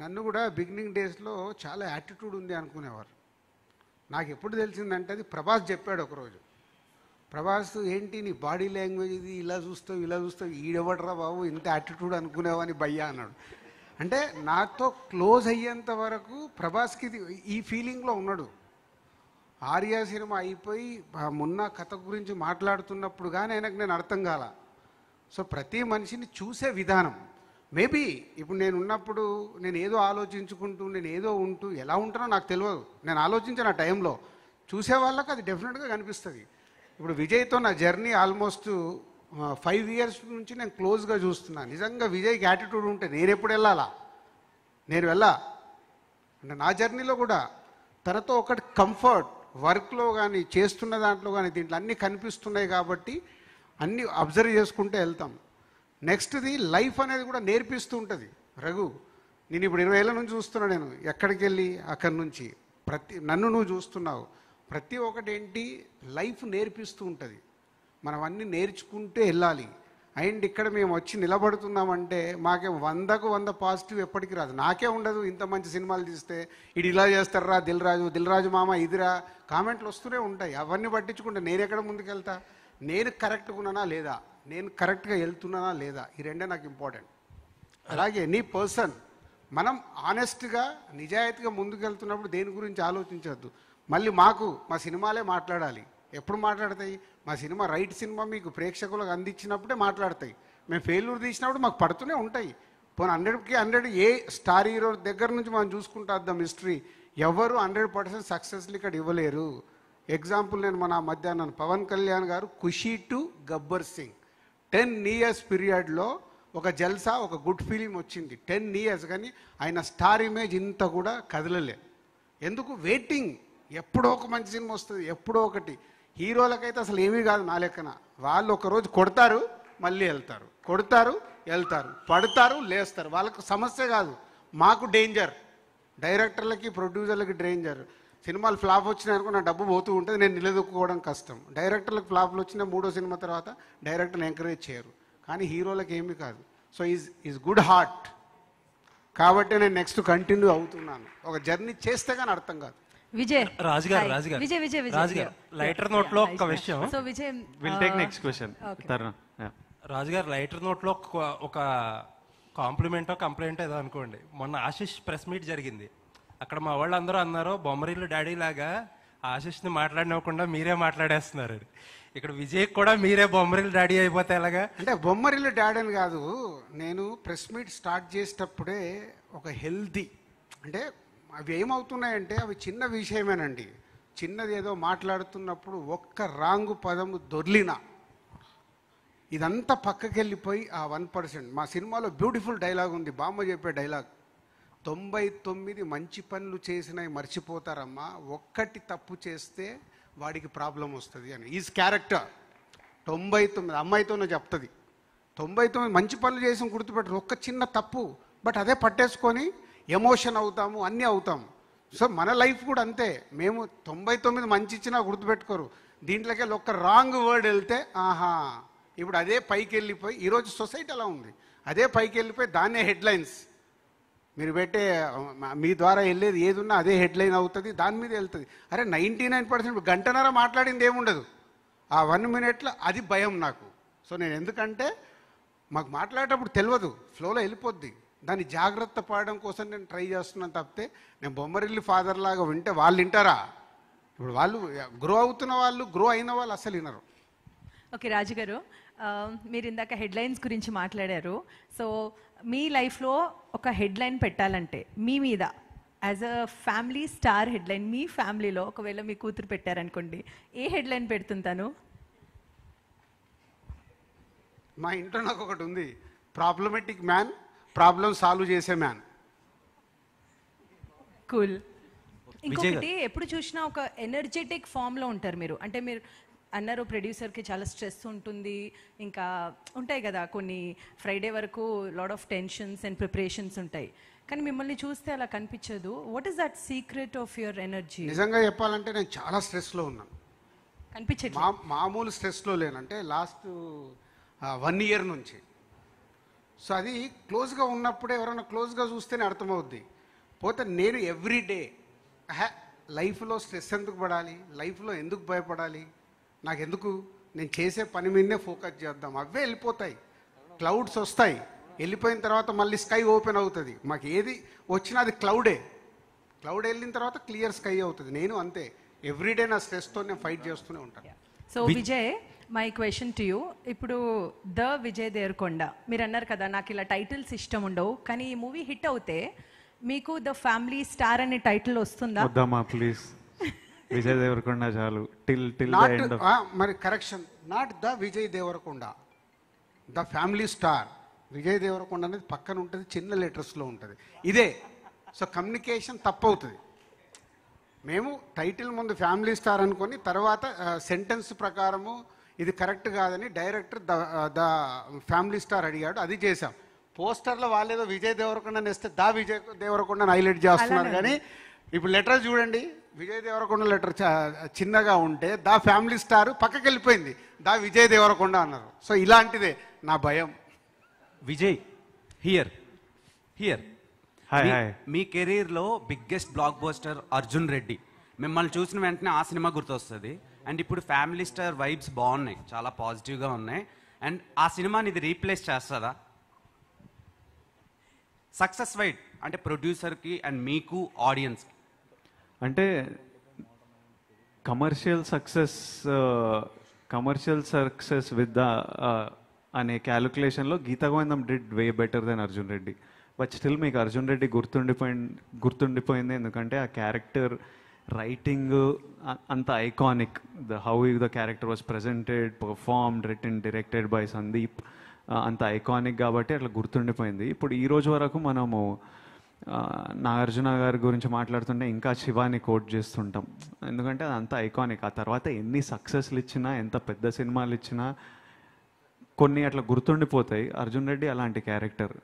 నన్ను కూడా బిగినింగ్ డేస్లో చాలా యాటిట్యూడ్ ఉంది అనుకునేవారు. నాకు ఎప్పుడు తెలిసిందంటే అది ప్రభాస్ చెప్పాడు ఒకరోజు. ప్రభాస్ ఏంటి నీ బాడీ లాంగ్వేజ్ ఇది ఇలా చూస్తావు ఈడెవడరా బాబు ఇంత యాటిట్యూడ్ అనుకునేవని భయ్యా అన్నాడు. అంటే నాతో క్లోజ్ అయ్యేంత వరకు ప్రభాస్కి ఈ ఫీలింగ్లో ఉన్నాడు. ఆర్య సినిమా అయిపోయి మొన్న కథ గురించి మాట్లాడుతున్నప్పుడు కానీ ఆయనకు నేను అర్థం కాల. సో ప్రతి మనిషిని చూసే విధానం మేబీ ఇప్పుడు నేను ఉన్నప్పుడు నేను ఏదో ఆలోచించుకుంటూ నేను ఏదో ఉంటూ ఎలా ఉంటానో నాకు తెలియదు. నేను ఆలోచించిన టైంలో చూసే వాళ్ళకి అది డెఫినెట్గా కనిపిస్తుంది. ఇప్పుడు విజయ్తో నా జర్నీ ఆల్మోస్ట్ 5 years నుంచి నేను క్లోజ్గా చూస్తున్నాను. నిజంగా విజయ్కి యాటిట్యూడ్ ఉంటే నేను ఎప్పుడు వెళ్ళాలా? నేను అంటే నా జర్నీలో కూడా తనతో ఒకటి కంఫర్ట్ వర్క్లో కానీ చేస్తున్న దాంట్లో కానీ దీంట్లో అన్నీ కనిపిస్తున్నాయి కాబట్టి అన్నీ అబ్జర్వ్ చేసుకుంటే వెళ్తాం. నెక్స్ట్ది లైఫ్ అనేది కూడా నేర్పిస్తూ ఉంటుంది. రఘు, నేను ఇప్పుడు 20 ఏళ్ళ నుంచి చూస్తున్నాను. నేను ఎక్కడికి వెళ్ళి అక్కడి నుంచి నన్ను నువ్వు చూస్తున్నావు. ప్రతి ఒక్కటి ఏంటి లైఫ్ నేర్పిస్తూ ఉంటుంది. మనం అన్నీ నేర్చుకుంటే వెళ్ళాలి. అండ్ ఇక్కడ మేము వచ్చి నిలబడుతున్నామంటే మాకే 100కు 100 పాజిటివ్ ఎప్పటికీ రాదు. నాకే ఉండదు. ఇంత మంచి సినిమాలు తీస్తే ఇది ఇలా చేస్తారా దిల్ రాజు మామ ఇదిరా కామెంట్లు వస్తూనే ఉంటాయి. అవన్నీ పట్టించుకుంటే నేను ఎక్కడ ముందుకెళ్తా? నేను కరెక్ట్గా ఉన్నానా లేదా, నేను కరెక్ట్గా వెళ్తున్నానా లేదా, ఈ రెండే నాకు ఇంపార్టెంట్. అలాగే నీ పర్సన్ మనం ఆనెస్ట్గా నిజాయితీగా ముందుకెళ్తున్నప్పుడు దేని గురించి ఆలోచించవద్దు. మళ్ళీ మా సినిమాలే మాట్లాడాలి. ఎప్పుడు మాట్లాడతాయి? మా సినిమా రైట్ సినిమా మీకు ప్రేక్షకులకు అందించినప్పుడే మాట్లాడతాయి. మేము ఫెయిల్యూర్ తీసినప్పుడు మాకు పడుతూనే ఉంటాయి. పోనీ 100కి 100 ఏ స్టార్ హీరో దగ్గర నుంచి మనం చూసుకుంటూ వద్దాం హిస్టరీ. ఎవరు 100% సక్సెస్లు ఇక్కడ ఇవ్వలేరు. ఎగ్జాంపుల్ నేను మన మధ్యాహ్నం పవన్ కళ్యాణ్ గారు ఖుషీ టు గబ్బర్ సింగ్ 10 years పీరియడ్లో ఒక జల్సా ఒక గుడ్ ఫీలింగ్ వచ్చింది. 10 years కానీ ఆయన స్టార్ ఇమేజ్ ఇంత కూడా కదలలే. ఎందుకు? వెయిటింగ్. ఎప్పుడో ఒక మంచి సినిమా వస్తుంది, ఎప్పుడో ఒకటి. హీరోలకైతే అసలు ఏమీ కాదు నా లెక్కన. వాళ్ళు ఒకరోజు కొడతారు మళ్ళీ వెళ్తారు, కొడతారు వెళ్తారు, పడతారు లేస్తారు. వాళ్ళకు సమస్య కాదు, మాకు డేంజర్. డైరెక్టర్లకి ప్రొడ్యూసర్లకి డేంజర్. సినిమాలు ఫ్లాప్ వచ్చినాయనుకో నా డబ్బు పోతూ ఉంటుంది, నేను నిలదొక్కుకోవడం కష్టం. డైరెక్టర్లకు ఫ్లాప్లు వచ్చిన 3వ సినిమా తర్వాత డైరెక్టర్ని ఎంకరేజ్ చేయరు. కానీ హీరోలకు ఏమీ కాదు. సో ఈజ్ గుడ్ హార్ట్ కాబట్టి నేను నెక్స్ట్ కంటిన్యూ అవుతున్నాను. ఒక జర్నీ చేస్తే కానీ అర్థం కాదు. విజయ్ లైటర్ నోట్ లో ఒక విషయం. So Vijay will take next question. Raju garu lighter note లో ఒక కాంప్లిమెంటో కంప్లైంట్ ఏదో అనుకోండి. మొన్న ఆశిష్ ప్రెస్ మీట్ జరిగింది. అక్కడ మా వాళ్ళు అందరూ అన్నారు బొమ్మరిల్లు డాడీ లాగా ఆశిష్ని మాట్లాడినవ్వకుండా మీరే మాట్లాడేస్తున్నారు. ఇక్కడ విజయ్ కూడా మీరే బొమ్మరిల్లు డాడీ అయిపోతే ఎలాగా? అంటే బొమ్మరిల్లు డాడీ అని కాదు, నేను ప్రెస్ మీట్ స్టార్ట్ చేసేటప్పుడే ఒక హెల్తీ అంటే అవి ఏమవుతున్నాయంటే అవి చిన్న విషయమేనండి. చిన్నది ఏదో మాట్లాడుతున్నప్పుడు ఒక్క రాంగు పదము దొర్లినా ఇదంతా పక్కకి వెళ్ళిపోయి ఆ 1%. మా సినిమాలో బ్యూటిఫుల్ డైలాగ్ ఉంది, బామ్మ చెప్పే డైలాగ్. 99 మంచి పనులు చేసినవి మర్చిపోతారమ్మా, ఒక్కటి తప్పు చేస్తే వాడికి ప్రాబ్లం వస్తుంది అని. ఈజ్ క్యారెక్టర్ 99 అమ్మాయితోనే చెప్తుంది. 99 మంచి పనులు చేసి గుర్తుపెట్టరు, ఒక్క చిన్న తప్పు బట్ అదే పట్టేసుకొని ఎమోషన్ అవుతాము, అన్నీ అవుతాము. సో మన లైఫ్ కూడా అంతే. మేము 99 మంచి ఇచ్చినా గుర్తుపెట్టుకోరు, దీంట్లోకి వెళ్ళి ఒక్క రాంగ్ వర్డ్ వెళ్తే ఆహా ఇప్పుడు అదే పైకి వెళ్ళిపోయి, ఈరోజు సొసైటీ అలా ఉంది, అదే పైకి వెళ్ళిపోయి దాన్నే హెడ్లైన్స్. మీరు పెట్టే మీ ద్వారా వెళ్ళేది ఏది ఉన్నా అదే హెడ్లైన్ అవుతుంది, దాని మీద వెళ్తుంది. అరే 99% గంటన్నర మాట్లాడింది ఏముండదు, ఆ 1 minute అది భయం నాకు. సో నేను ఎందుకంటే మాకు మాట్లాడేటప్పుడు తెలియదు, ఫ్లోలో వెళ్ళిపోద్ది. దాన్ని జాగ్రత్త పడడం కోసం నేను ట్రై చేస్తున్నాను తప్పితే నేను బొమ్మరిల్లు ఫాదర్ లాగా వింటే వాళ్ళు వింటారా? ఇప్పుడు వాళ్ళు గ్రో అవుతున్న వాళ్ళు, గ్రో అయిన వాళ్ళు అసలు వినరు. ఓకే రాజు గారు, మీరు ఇందాక హెడ్లైన్స్ గురించి మాట్లాడారు. సో మీ లైఫ్లో ఒక హెడ్లైన్ పెట్టాలంటే మీ మీద as a family star headline, మీ ఫ్యామిలీలో ఒకవేళ మీ కూతురు పెట్టారనుకోండి, ఏ హెడ్లైన్ పెడుతుంటాను? మా ఇంట్లో నాకు ఒకటి ఉంది, ప్రాబ్లమెటిక్ మ్యాన్, ప్రాబ్లం సాల్వ్ చేసే మ్యాన్. కూల్. ఇంకొకటి, ఎప్పుడు చూసినా ఒక ఎనర్జెటిక్ ఫామ్లో ఉంటారు మీరు. అంటే మీరు అన్నారు ప్రొడ్యూసర్కి చాలా స్ట్రెస్ ఉంటుంది, ఇంకా ఉంటాయి కదా కొన్ని, ఫ్రైడే వరకు lot of tensions and preparations ఉంటాయి. కానీ మిమ్మల్ని చూస్తే అలా కనిపించదు. What is that secret of your energy? నిజంగా చెప్పాలంటే నేను చాలా స్ట్రెస్లో ఉన్నాను. కనిపించదు. మామూలు స్ట్రెస్లో లేనంటే లాస్ట్ 1 year నుంచి. సో అది క్లోజ్గా ఉన్నప్పుడే ఎవరైనా క్లోజ్గా చూస్తేనే అర్థమవుద్ది. పోతే నేను ఎవ్రీడే లైఫ్లో స్ట్రెస్ ఎందుకు పడాలి, లైఫ్లో ఎందుకు భయపడాలి, నాకెందుకు, నేను చేసే పని మీదనే ఫోకస్ చేద్దాం, అవే వెళ్ళిపోతాయి. క్లౌడ్స్ వస్తాయి, వెళ్ళిపోయిన తర్వాత మళ్ళీ స్కై ఓపెన్ అవుతుంది. మాకు ఏది వచ్చినా అది క్లౌడ్ వెళ్ళిన తర్వాత క్లియర్ స్కై అవుతుంది. నేను అంతే, ఎవ్రీడే నా స్ట్రెస్తో నేను ఫైట్ చేస్తూనే ఉంటాను. So Vijay, my question to you, ఇప్పుడు ద విజయ్ దేవరకొండ మీరు అన్నారు కదా నాకు ఇలా టైటిల్స్ ఇష్టం ఉండవు, కానీ ఈ మూవీ హిట్ అవుతే మీకు ద ఫ్యామిలీ స్టార్ అనే టైటిల్ వస్తుందా? వద్దామా ప్లీజ్, విజయ్ దేవరకొండ చాలు. మరి correction, not the Vijay Deverakonda, the family star. Vijay Deverakonda అనేది పక్కన ఉంటుంది, చిన్న లెటర్స్లో ఉంటుంది, ఇదే. సో కమ్యూనికేషన్ తప్పవుతుంది. మేము టైటిల్ ముందు ఫ్యామిలీ స్టార్ అనుకొని తర్వాత సెంటెన్స్ ప్రకారము ఇది కరెక్ట్ కాదని డైరెక్టర్ ద ఫ్యామిలీ స్టార్ అడిగాడు, అది చేశాం. పోస్టర్లో వాళ్ళేదో విజయ్ దేవరకొండ వేస్తే దా విజయ్ దేవరకొండని హైలైట్ చేస్తున్నారు. కానీ ఇప్పుడు లెటర్ చూడండి, విజయ్ దేవరకొండ లెటర్ చిన్నగా ఉంటే దా ఫ్యామిలీ స్టార్ పక్కకి వెళ్ళిపోయింది, దా విజయ్ దేవరకొండ అన్నారు. సో ఇలాంటిదే నా భయం. విజయ్ హియర్ హాయ్ మీ కెరీర్లో biggest block buster Arjun Reddy. మిమ్మల్ని చూసిన వెంటనే ఆ సినిమా గుర్తొస్తుంది. అండ్ ఇప్పుడు ఫ్యామిలీ స్టార్ వైబ్స్ బాగున్నాయి, చాలా పాజిటివ్గా ఉన్నాయి. అండ్ ఆ సినిమాని ఇది రీప్లేస్ చేస్తుందా సక్సెస్ వైడ్, అంటే ప్రొడ్యూసర్కి అండ్ మీకు ఆడియన్స్కి? అంటే కమర్షియల్ సక్సెస్ విత్ ద అనే క్యాలిక్యులేషన్లో Geetha Govindam did way better than Arjun Reddy. But still మీకు అర్జున్ రెడ్డి గుర్తుండిపోయింది ఎందుకంటే ఆ క్యారెక్టర్ రైటింగ్ అంత iconic. How the character was presented, performed, written, directed by Sandeep, అంత ఐకానిక్ కాబట్టి అట్లా గుర్తుండిపోయింది. ఇప్పుడు ఈ రోజు వరకు మనము నాగార్జున గారి గురించి మాట్లాడుతుంటే ఇంకా శివాని కోట్ చేస్తుంటాం, ఎందుకంటే అది అంత ఐకానిక్. ఆ తర్వాత ఎన్ని సక్సెస్లు ఇచ్చినా, ఎంత పెద్ద సినిమాలు ఇచ్చినా కొన్ని అట్లా గుర్తుండిపోతాయి. అర్జున్ రెడ్డి అలాంటి క్యారెక్టర్.